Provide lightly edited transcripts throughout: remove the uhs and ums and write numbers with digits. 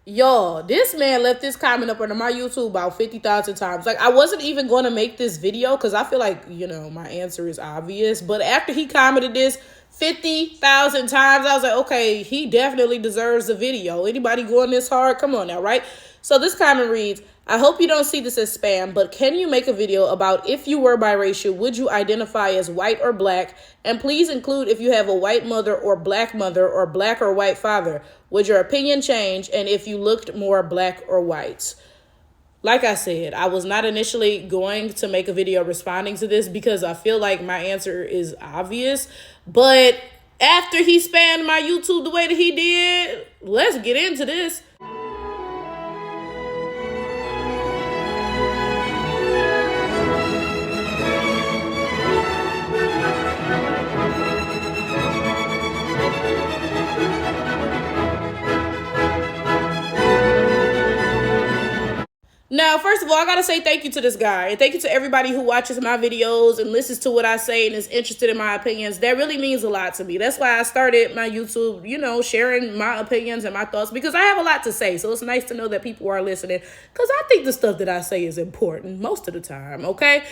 Y'all, this man left this comment up under my YouTube about 50,000 times. Like, I wasn't even going to make this video because I feel like, my answer is obvious. But after he commented this 50,000 times, I was like, okay, he definitely deserves a video. Anybody going this hard? Come on now, right? So this comment reads, I hope you don't see this as spam, but can you make a video about if you were biracial, would you identify as white or black? And please include if you have a white mother or black or white father. Would your opinion change? And if you looked more black or white? Like I said, I was not initially going to make a video responding to this because I feel like my answer is obvious. But after he spammed my YouTube the way that he did, let's get into this. Now, first of all, I got to say thank you to this guy. And thank you to everybody who watches my videos and listens to what I say and is interested in my opinions. That really means a lot to me. That's why I started my YouTube, sharing my opinions and my thoughts because I have a lot to say. So it's nice to know that people are listening because I think the stuff that I say is important most of the time, okay?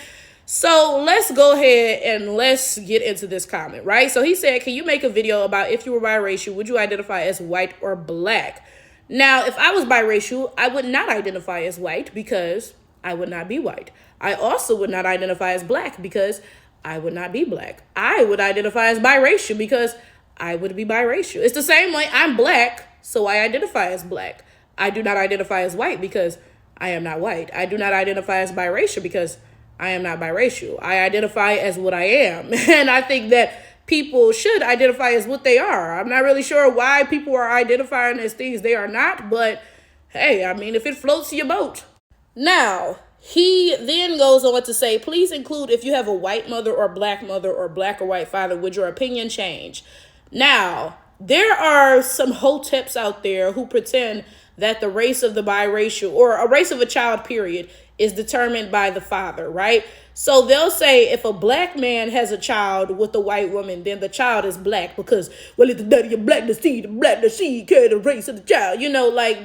So let's go ahead and let's get into this comment, right? So he said, can you make a video about if you were biracial, would you identify as white or black? Now, if I was biracial, I would not identify as white because I would not be white. I also would not identify as black because I would not be black. I would identify as biracial because I would be biracial. It's the same way I'm black, so I identify as black. I do not identify as white because I am not white. I do not identify as biracial because I am not biracial. I identify as what I am. And I think that people should identify as what they are. I'm not really sure why people are identifying as things they are not, but hey, I mean, if it floats your boat. Now, he then goes on to say, please include if you have a white mother or black or white father, would your opinion change? Now, there are some hoteps out there who pretend that the race of the biracial or a race of a child, period, is determined by the father, right? So they'll say if a black man has a child with a white woman, then the child is black because, well, it's the daddy of black, the seed carry the race of the child.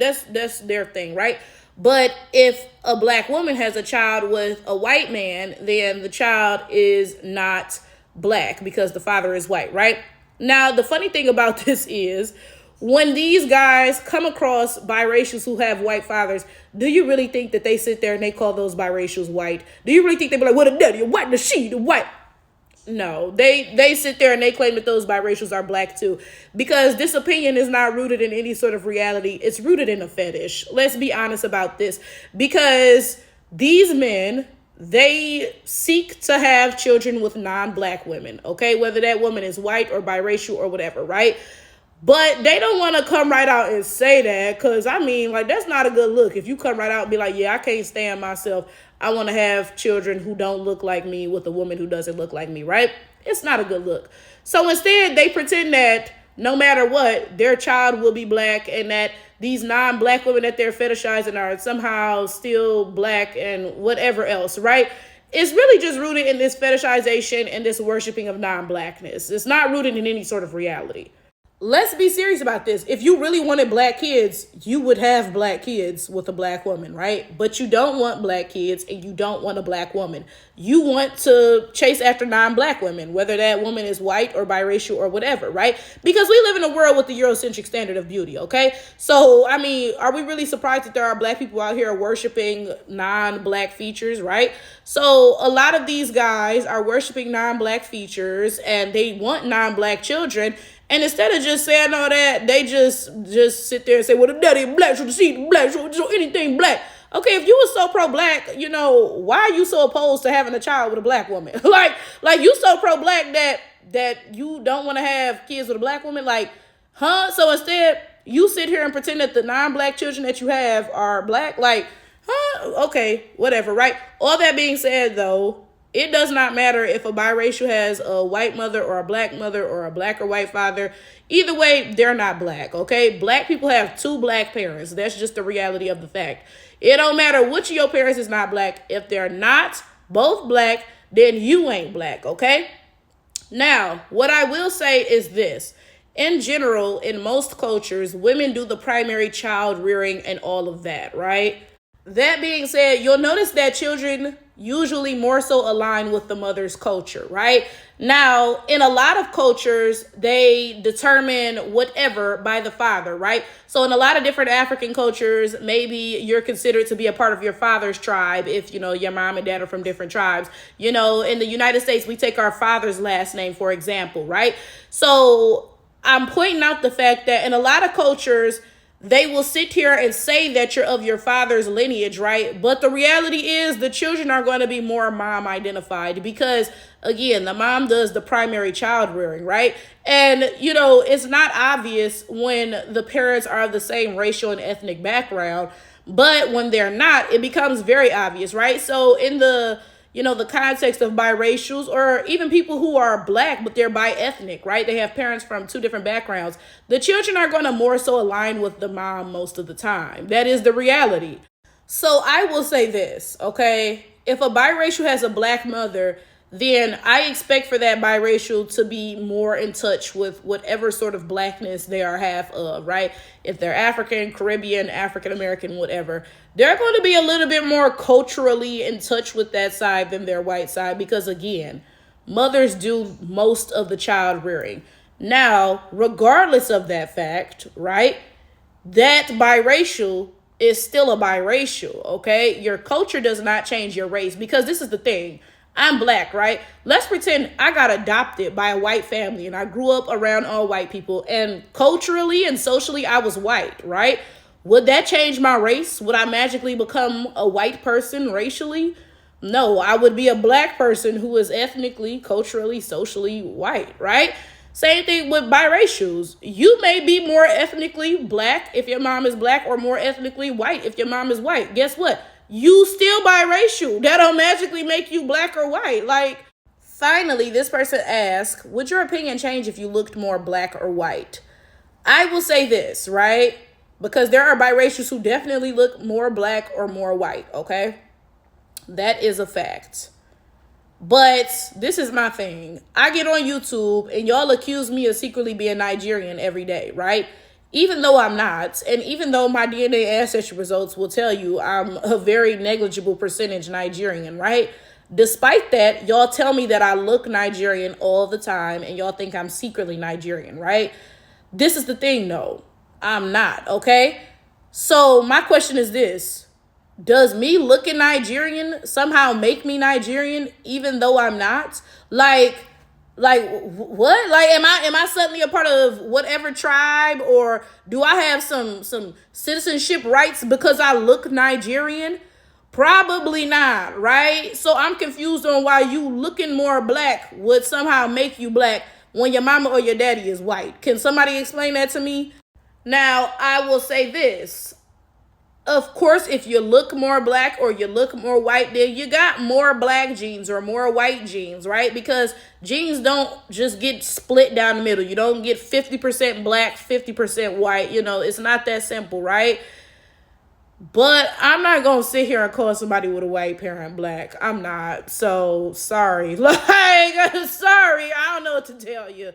That's their thing, right? But if a black woman has a child with a white man, then the child is not black because the father is white, right? Now, the funny thing about this is when these guys come across biracials who have white fathers, do you really think that they sit there and they call those biracials white? Do you really think they be like, what a daddy, white, the she, the white? No, they sit there and they claim that those biracials are black too, because this opinion is not rooted in any sort of reality. It's rooted in a fetish. Let's be honest about this, because these men, they seek to have children with non-black women, okay? Whether that woman is white or biracial or whatever, right? But they don't want to come right out and say that because, that's not a good look. If you come right out and be like, yeah, I can't stand myself. I want to have children who don't look like me with a woman who doesn't look like me, right? It's not a good look. So instead, they pretend that no matter what, their child will be black and that these non-black women that they're fetishizing are somehow still black and whatever else, right? It's really just rooted in this fetishization and this worshiping of non-blackness. It's not rooted in any sort of reality. Let's be serious about this. If you really wanted black kids, you would have black kids with a black woman, right? But you don't want black kids and you don't want a black woman. You want to chase after non-black women, whether that woman is white or biracial or whatever, right? Because we live in a world with the Eurocentric standard of beauty, okay? So, are we really surprised that there are black people out here worshiping non-black features, right? So, a lot of these guys are worshiping non-black features and they want non-black children. And instead of just saying all that, they just sit there and say, well, the daddy black, so the seed black, so anything black. Okay, if you were so pro-black, why are you so opposed to having a child with a black woman? like you so pro-black that you don't want to have kids with a black woman? Like, huh? So instead, you sit here and pretend that the non-black children that you have are black? Like, huh? Okay, whatever, right? All that being said, though, it does not matter if a biracial has a white mother or a black or white father. Either way, they're not black, okay? Black people have two black parents. That's just the reality of the fact. It don't matter which of your parents is not black. If they're not both black, then you ain't black, okay? Now, what I will say is this. in general, in most cultures, women do the primary child rearing and all of that, right? That being said, you'll notice that children usually more so align with the mother's culture, right? Now, in a lot of cultures, they determine whatever by the father, right? So in a lot of different African cultures, maybe you're considered to be a part of your father's tribe if, your mom and dad are from different tribes. In the United States, we take our father's last name, for example, right? So I'm pointing out the fact that in a lot of cultures, they will sit here and say that you're of your father's lineage, right? But the reality is the children are going to be more mom identified because, again, the mom does the primary child rearing, right? And, it's not obvious when the parents are of the same racial and ethnic background, but when they're not, it becomes very obvious, right? So in the context of biracials or even people who are black, but they're bi-ethnic, right? They have parents from two different backgrounds. The children are going to more so align with the mom most of the time. That is the reality. So I will say this, okay? If a biracial has a black mother, then I expect for that biracial to be more in touch with whatever sort of blackness they are half of, right? If they're African, Caribbean, African American, whatever, they're going to be a little bit more culturally in touch with that side than their white side because, again, mothers do most of the child rearing. Now, regardless of that fact, right, that biracial is still a biracial, okay? Your culture does not change your race because this is the thing. I'm black, right? Let's pretend I got adopted by a white family and I grew up around all white people and culturally and socially I was white, right? Would that change my race? Would I magically become a white person racially? No, I would be a black person who is ethnically, culturally, socially white, right? Same thing with biracials. You may be more ethnically black if your mom is black or more ethnically white if your mom is white. Guess what? You still biracial. That don't magically make you black or white. Finally, this person asked, would your opinion change if you looked more black or white? I will say this, right? Because there are biracials who definitely look more black or more white, okay? That is a fact. But this is my thing. I get on YouTube and y'all accuse me of secretly being Nigerian every day, right? Even though I'm not, and even though my DNA ancestry results will tell you I'm a very negligible percentage Nigerian, right? Despite that, y'all tell me that I look Nigerian all the time and y'all think I'm secretly Nigerian, right? This is the thing, though. I'm not, okay? So my question is this. Does me looking Nigerian somehow make me Nigerian even though I'm not? What? Am I suddenly a part of whatever tribe, or do I have some citizenship rights because I look Nigerian? Probably not, right? So I'm confused on why you looking more black would somehow make you black when your mama or your daddy is white. Can somebody explain that to me? Now, I will say this. Of course, if you look more black or you look more white, then you got more black genes or more white genes, right? Because genes don't just get split down the middle. You don't get 50% black, 50% white. It's not that simple, right? But I'm not going to sit here and call somebody with a white parent black. I'm not. So, sorry. Sorry. I don't know what to tell you.